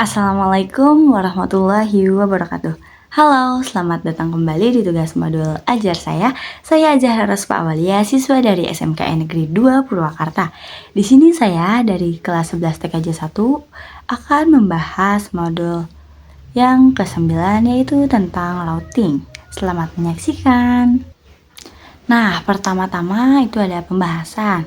Assalamualaikum warahmatullahi wabarakatuh. Halo, selamat datang kembali di tugas modul ajar saya. Saya Azahra Rospa Awalia, siswa dari SMKN Negeri 2 Purwakarta. Di sini saya dari kelas 11 TKJ 1 akan membahas modul yang ke-9 yaitu tentang routing. Selamat menyaksikan. Nah, pertama-tama itu ada pembahasan.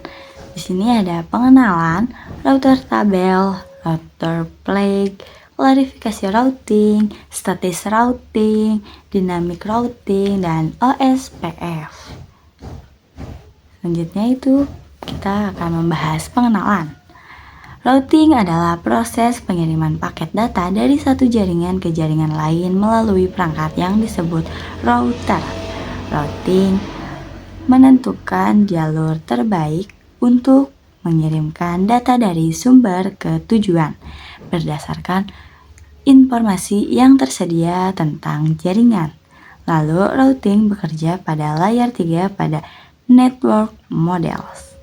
Di sini ada pengenalan, router tabel, router flag, klarifikasi routing, status routing, dynamic routing, dan OSPF. Selanjutnya itu kita akan membahas pengenalan. Routing adalah proses pengiriman paket data dari satu jaringan ke jaringan lain melalui perangkat yang disebut router. Routing menentukan jalur terbaik untuk mengirimkan data dari sumber ke tujuan berdasarkan informasi yang tersedia tentang jaringan. Lalu routing bekerja pada layer 3 pada network models.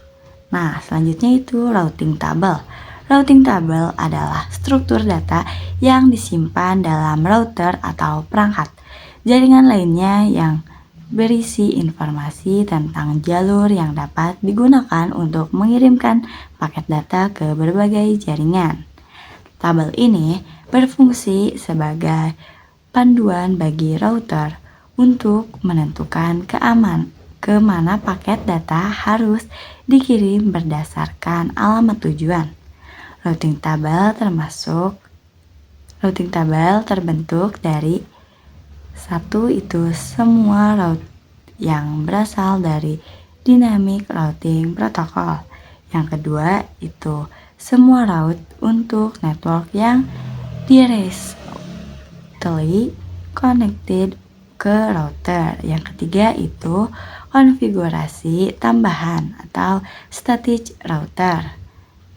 Nah, selanjutnya itu routing table. Routing table adalah struktur data yang disimpan dalam router atau perangkat jaringan lainnya yang berisi informasi tentang jalur yang dapat digunakan untuk mengirimkan paket data ke berbagai jaringan. Tabel ini berfungsi sebagai panduan bagi router untuk menentukan kemana paket data harus dikirim berdasarkan alamat tujuan. Routing tabel terbentuk dari satu itu semua route yang berasal dari dynamic routing protocol. Yang kedua itu semua route untuk network yang directly connected ke router. Yang ketiga itu konfigurasi tambahan atau static router.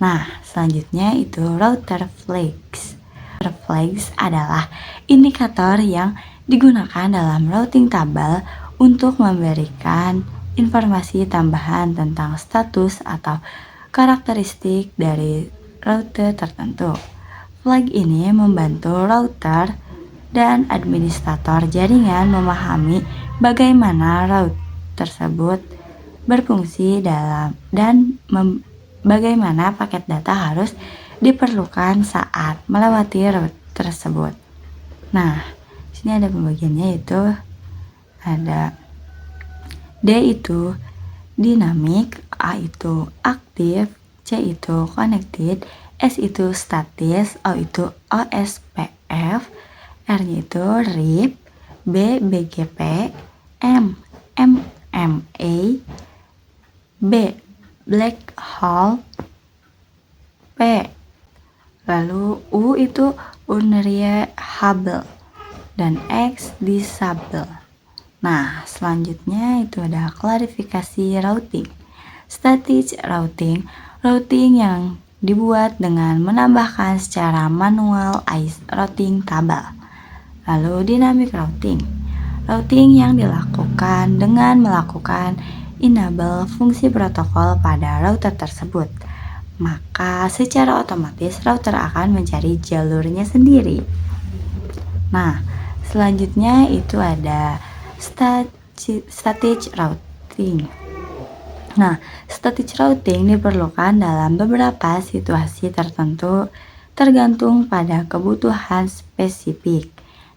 Nah, selanjutnya itu router flags. Router flags adalah indikator yang digunakan dalam routing tabel untuk memberikan informasi tambahan tentang status atau karakteristik dari router tertentu. Flag ini membantu router dan administrator jaringan memahami bagaimana route tersebut berfungsi dan bagaimana paket data harus diperlukan saat melewati route tersebut. Nah, ini ada pembagiannya, yaitu ada D itu dynamic, A itu aktif, C itu connected, S itu statis, O itu OSPF, R-nya itu RIP, B BGP, M MMA, B black hole, P lalu U itu unreliable, dan X disable. Nah, selanjutnya itu ada klarifikasi routing. Static routing, routing yang dibuat dengan menambahkan secara manual routing table. Lalu dynamic routing, routing yang dilakukan dengan melakukan enable fungsi protokol pada router tersebut. Maka secara otomatis router akan mencari jalurnya sendiri. Nah, selanjutnya itu ada static routing. Nah, static routing diperlukan dalam beberapa situasi tertentu tergantung pada kebutuhan spesifik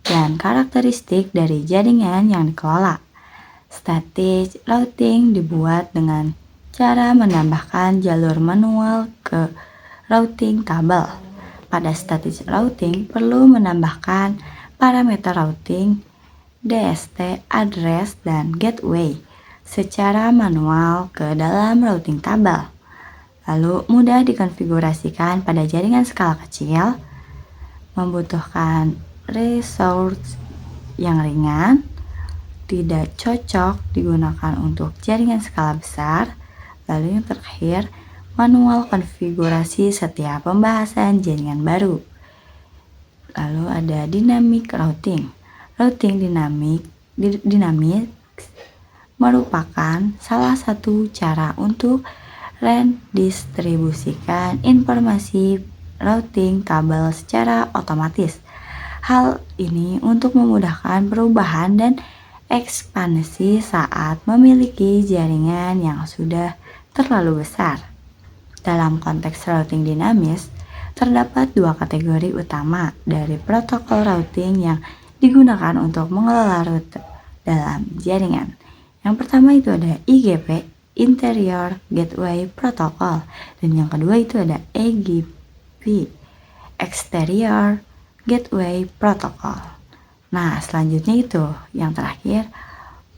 dan karakteristik dari jaringan yang dikelola. Static routing dibuat dengan cara menambahkan jalur manual ke routing table. Pada static routing perlu menambahkan parameter routing, DST, address, dan gateway secara manual ke dalam routing table. Lalu mudah dikonfigurasikan pada jaringan skala kecil, membutuhkan resource yang ringan, tidak cocok digunakan untuk jaringan skala besar. Lalu yang terakhir, manual konfigurasi setiap pembahasan jaringan baru. Lalu ada dynamic routing. Routing dinamis merupakan salah satu cara untuk redistribusikan informasi routing kabel secara otomatis. Hal ini untuk memudahkan perubahan dan ekspansi saat memiliki jaringan yang sudah terlalu besar. Dalam konteks routing dinamis, terdapat dua kategori utama dari protokol routing yang digunakan untuk mengelola rute dalam jaringan. Yang pertama itu ada IGP, Interior Gateway Protocol, dan yang kedua itu ada EGP, Exterior Gateway Protocol. Nah, selanjutnya itu yang terakhir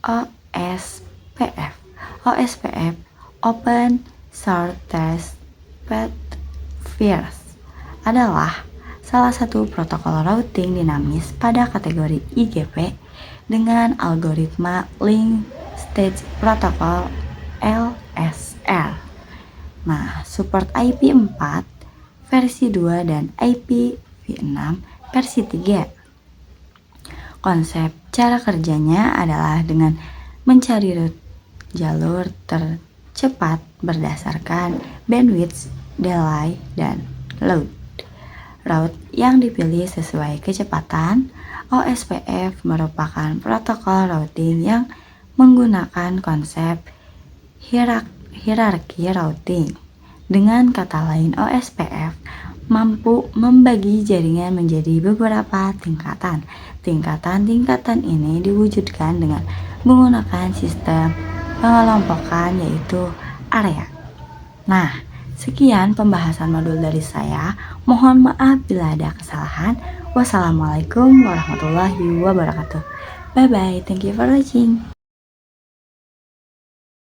OSPF. OSPF Open Shortest Path adalah salah satu protokol routing dinamis pada kategori IGP dengan algoritma Link State Protocol LSR. Nah, support IP4 versi 2 dan IPv6 versi 3. Konsep cara kerjanya adalah dengan mencari jalur tercepat berdasarkan bandwidth, delay, dan load. Route yang dipilih sesuai kecepatan. OSPF merupakan protokol routing yang menggunakan konsep hierarki routing. Dengan kata lain, OSPF mampu membagi jaringan menjadi beberapa tingkatan. Tingkatan-tingkatan ini diwujudkan dengan menggunakan sistem pengelompokan yaitu area. Nah, sekian pembahasan modul dari saya. Mohon maaf bila ada kesalahan. Wassalamualaikum warahmatullahi wabarakatuh. Bye bye. Thank you for watching.